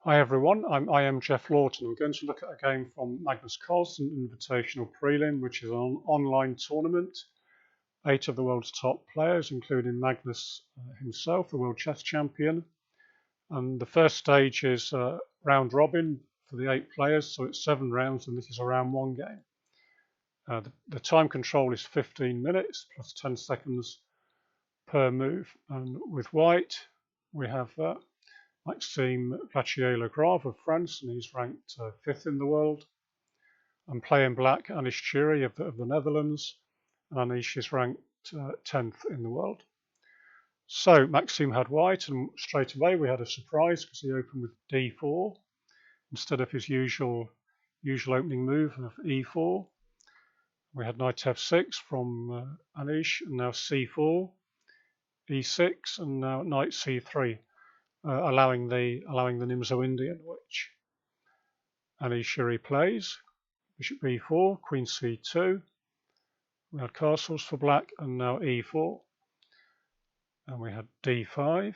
Hi everyone, I am Jeff Lawton. I'm going to look at a game from Magnus Carlsen Invitational Prelim, which is an online tournament. 8 of the world's top players, including Magnus himself, the world chess champion. And the first stage is round robin for the 8 players, so it's 7 rounds, and this is a round 1 game. The time control is 15 minutes plus 10 seconds per move. And with white, we have Maxime Vachier Lagrave of France, and he's ranked 5th in the world. And playing black, Anish Giri of the Netherlands, and Anish is ranked 10th in the world. So Maxime had white, and straight away we had a surprise because he opened with d4 instead of his usual opening move of e4. We had knight f6 from Anish, and now c4, e6, and now knight c3. Allowing the Nimzo Indian, which Anish Giri plays. Bishop b4, queen c2. We had castles for black, and now e4. And we had d5.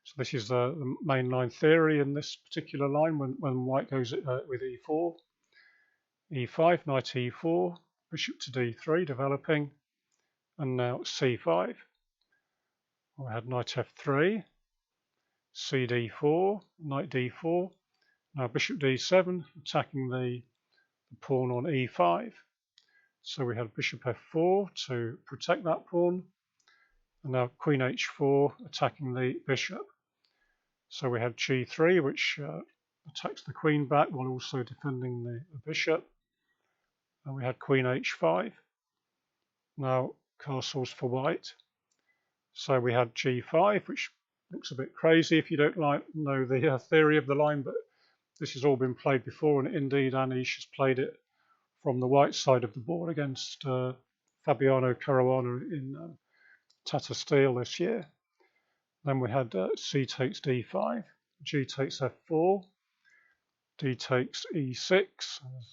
So this is the main line theory in this particular line when white goes with e4. e5, knight e4, bishop to d3 developing, and now c5. We had knight f3. cd4, knight d4, now bishop d7, attacking the pawn on e5. So we had bishop f4 to protect that pawn, and now queen h4 attacking the bishop. So we had g3, which attacks the queen back while also defending the bishop, and we had queen h5. Now castles for white. So we had g5, which looks a bit crazy if you don't know the theory of the line, but this has all been played before, and indeed Anish has played it from the white side of the board against Fabiano Caruana in Tata Steel this year. Then we had c takes d5, g takes f4, d takes e6.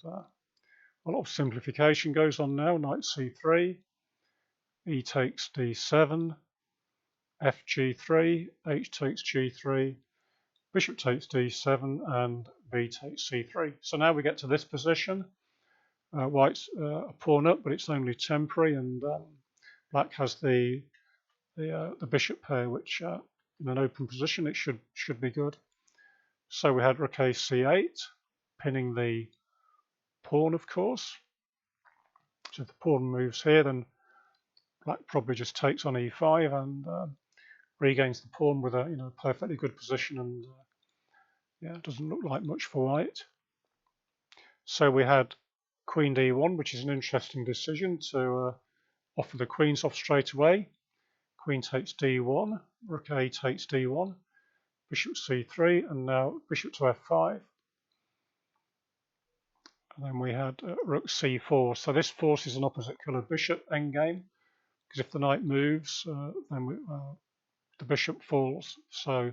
A lot of simplification goes on now. Knight c3, e takes d7, f g3, h takes g3, bishop takes d7, and b takes c3. So now we get to this position. White's a pawn up, but it's only temporary, and black has the bishop pair, which in an open position it should be good. So we had rook a c8, pinning the pawn, of course. So if the pawn moves here, then black probably just takes on e5 and regains the pawn with a perfectly good position, and yeah, it doesn't look like much for white. So we had queen d1, which is an interesting decision to offer the queens off straight away. Queen takes d1, rook a takes d1, bishop c3, and now bishop to f5. And then we had rook c4. So this forces an opposite colour bishop endgame, because if the knight moves, then the bishop falls. So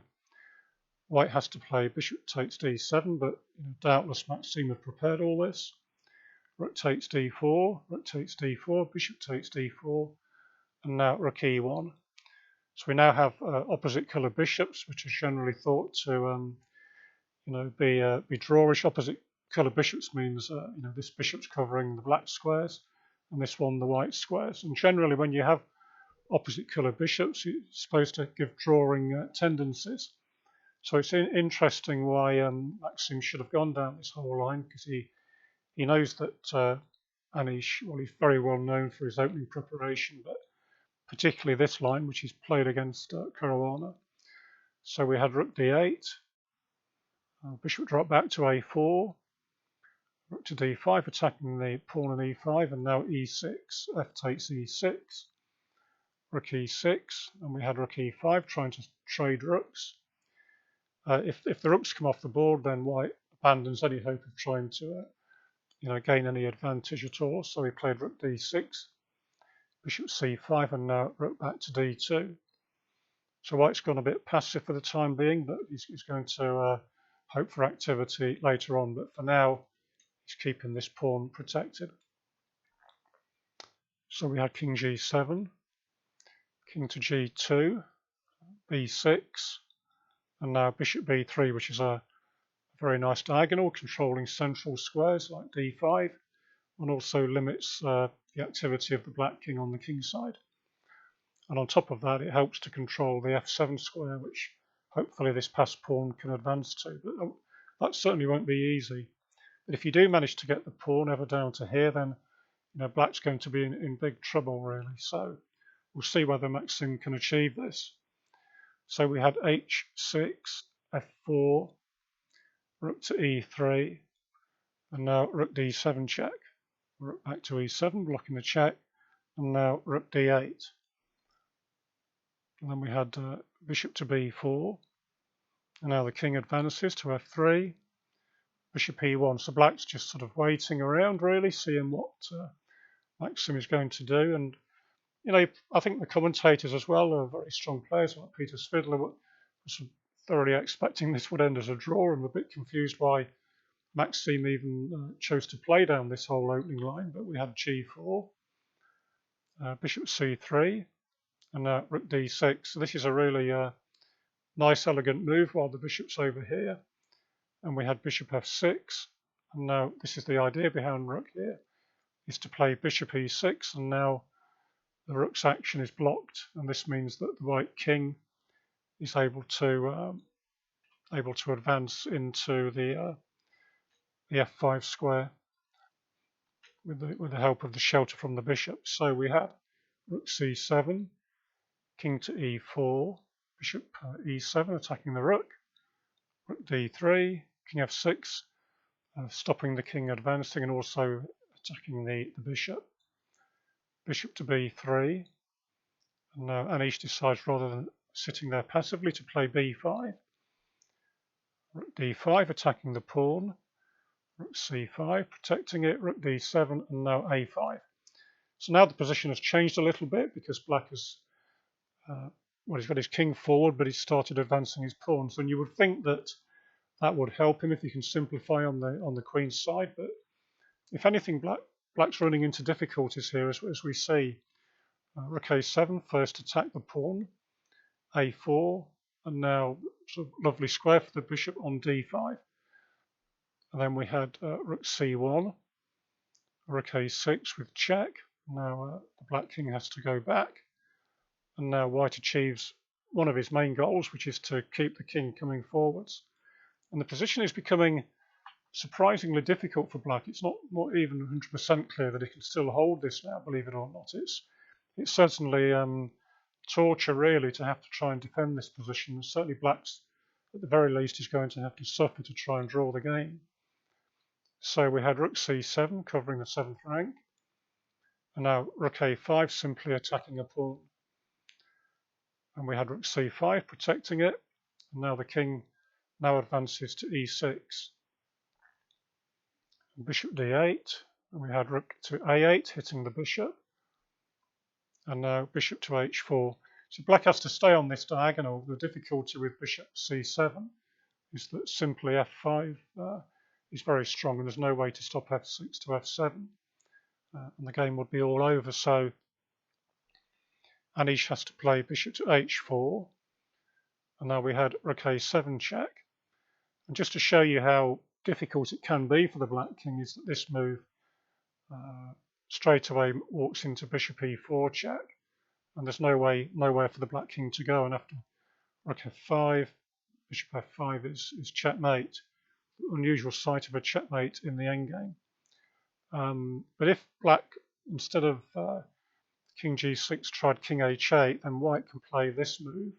white has to play bishop takes d7, but doubtless Maxime had prepared all this. Rook takes d4, rook takes d4, bishop takes d4, and now rook e1. So we now have opposite colour bishops, which are generally thought to be drawish. Opposite colour bishops means this bishop's covering the black squares, and this one the white squares. And generally, when you have opposite colour bishops, you're supposed to give drawing tendencies. So it's interesting why Maxime should have gone down this whole line, because he knows that Anish, well, he's very well known for his opening preparation, but particularly this line, which he's played against Caruana. So we had rook d8, bishop dropped back to a4, rook to d5, attacking the pawn on e5, and now e6, f takes e6, rook e6, and we had rook e5, trying to trade rooks. If the rooks come off the board, then white abandons any hope of trying to gain any advantage at all. So he played rook d6, bishop c5, and now rook back to d2. So white's gone a bit passive for the time being, but he's going to hope for activity later on. But for now, he's keeping this pawn protected. So we had king g7, king to g2, b6, and now bishop b3, which is a very nice diagonal, controlling central squares like d5, and also limits the activity of the black king on the king side. And on top of that, it helps to control the f7 square, which hopefully this passed pawn can advance to. But that certainly won't be easy. But if you do manage to get the pawn ever down to here, then black's going to be in big trouble, really. So we'll see whether Maxime can achieve this. So we had h6, f4, rook to e3, and now rook d7 check. Rook back to e7, blocking the check, and now rook d8. And then we had bishop to b4, and now the king advances to f3, bishop e1. So black's just sort of waiting around, really, seeing what Maxime is going to do. And I think the commentators as well are very strong players, like Peter Svidler, were thoroughly expecting this would end as a draw. I'm a bit confused why Maxime even chose to play down this whole opening line. But we had g4, bishop c3, and rook d6. So this is a really nice, elegant move while the bishop's over here. And we had bishop f6. And now this is the idea behind rook here, is to play bishop e6. And now the rook's action is blocked. And this means that the white king is able to advance into the f5 square with the help of the shelter from the bishop. So we had rook c7, king to e4, bishop e7 attacking the rook, rook d3, king f6, stopping the king advancing and also attacking the bishop, bishop to b3, and now Anish decides rather than sitting there passively to play b5, rook d5 attacking the pawn, rook c5 protecting it, rook d7, and now a5. So now the position has changed a little bit because black has he's got his king forward, but he's started advancing his pawns. And you would think that that would help him if he can simplify on the queen's side. But if anything, black's running into difficulties here, as we see. Rook a7, first attack the pawn, a4, and now sort of lovely square for the bishop on d5. And then we had rook c1, rook a6 with check. Now the black king has to go back. And now white achieves one of his main goals, which is to keep the king coming forwards. And the position is becoming surprisingly difficult for black. It's not even 100% clear that he can still hold this now, believe it or not. It's certainly torture, really, to have to try and defend this position. Certainly black's, at the very least, is going to have to suffer to try and draw the game. So we had rook c7 covering the 7th rank. And now rook a5 simply attacking a pawn. And we had rook c5 protecting it. And now the king now advances to e6. And bishop d8. And we had rook to a8 hitting the bishop. And now bishop to h4. So black has to stay on this diagonal. The difficulty with bishop c7 is that simply f5 is very strong and there's no way to stop f6 to f7. And the game would be all over. So Anish has to play bishop to h4. And now we had rook a7 check. And just to show you how difficult it can be for the black king is that this move straight away walks into bishop e4 check. And there's nowhere for the black king to go. And after rook f5, bishop f5 is checkmate. Unusual sight of a checkmate in the endgame. But if black, instead of king g6, tried king h8, then white can play this move.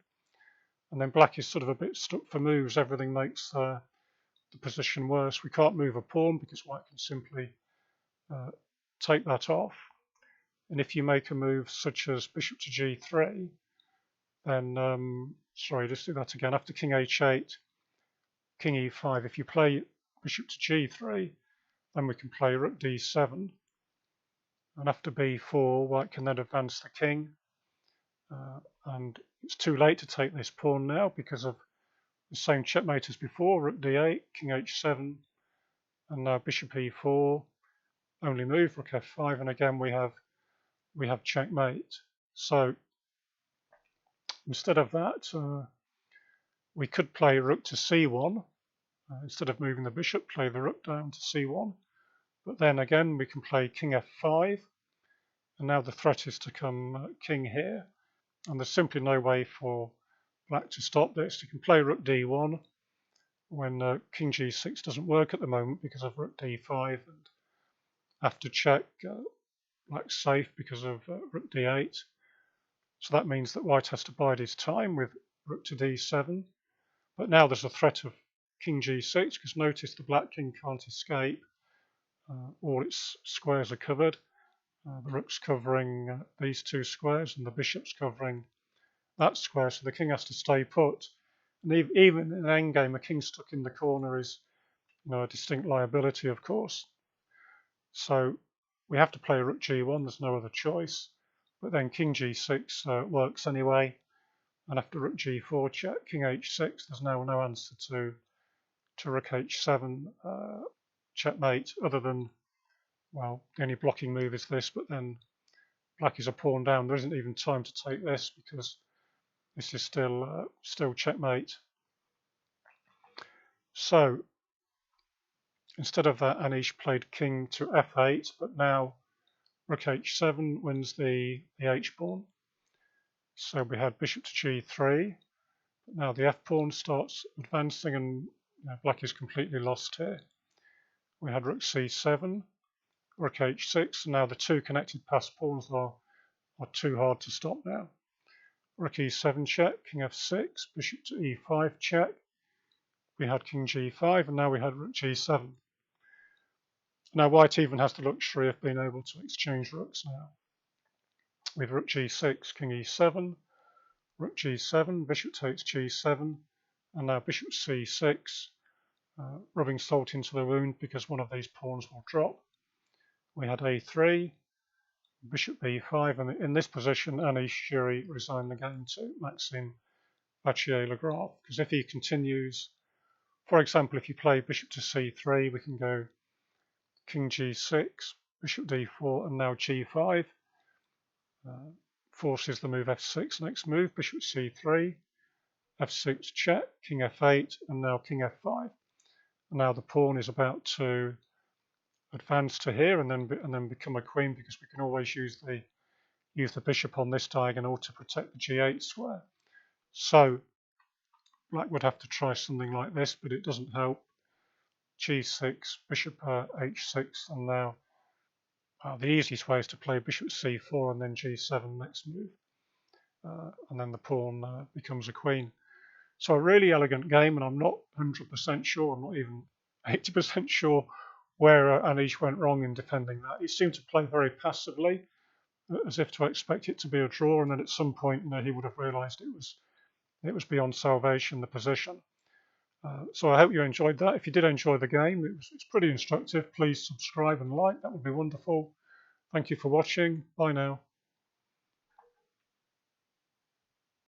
And then black is sort of a bit stuck for moves. Everything makes the position worse. We can't move a pawn because white can simply take that off. And if you make a move such as bishop to g3, then, sorry, let's do that again. After king h8, king e5, if you play bishop to g3, then we can play rook d7. And after b4, white can then advance the king. And it's too late to take this pawn now because of the same checkmate as before, rook d8, king h7, and now bishop e4, only move, rook f5, and again we have checkmate. So instead of that, we could play rook to c1, Instead of moving the bishop, play the rook down to c1. But then again, we can play king f5. And now the threat is to come king here. And there's simply no way for black to stop this. You can play rook d1 when king g6 doesn't work at the moment because of rook d5. And after check, black's safe because of rook d8. So that means that white has to bide his time with rook to d7. But now there's a threat of king g6 because notice the black king can't escape. All its squares are covered. The rook's covering these two squares and the bishop's covering that square, so the king has to stay put. And even in an endgame, a king stuck in the corner is a distinct liability, of course. So we have to play rook g1, there's no other choice. But then king g6 works anyway. And after rook g4 check, king h6, there's now no answer to rook h7 checkmate, other than, well, the only blocking move is this, but then black is a pawn down. There isn't even time to take this because this is still checkmate. So instead of that, Anish played king to f8, but now rook h7 wins the h-pawn. So we had bishop to g3. Now the f-pawn starts advancing and black is completely lost here. We had rook c7, rook h6, and now the two connected pass pawns are too hard to stop now. Rook e7 check, king f6, bishop to e5 check. We had king g5, and now we had rook g7. Now white even has the luxury of being able to exchange rooks now. With rook g6, king e7, rook g7, bishop takes g7, and now bishop c6, rubbing salt into the wound because one of these pawns will drop. We had a3, bishop b5, and in this position, Anish Giri resigned the game to Maxime Vachier Lagrave, because if he continues, for example, if you play bishop to c3, we can go king g6, bishop d4, and now g5. Forces the move f6, next move, bishop c3, f6 check, king f8, and now king f5. And now the pawn is about to advance to here and then become a queen, because we can always use the bishop on this diagonal to protect the g8 square. So black would have to try something like this, but it doesn't help. g6, bishop h6, and now the easiest way is to play bishop c4 and then g7 next move, and then the pawn becomes a queen. So a really elegant game, and I'm not 100% sure, I'm not even 80% sure where Anish went wrong in defending that. He seemed to play very passively, as if to expect it to be a draw, and then at some point he would have realised it was beyond salvation, the position. So I hope you enjoyed that. If you did enjoy the game, it's pretty instructive. Please subscribe and like, that would be wonderful. Thank you for watching. Bye now.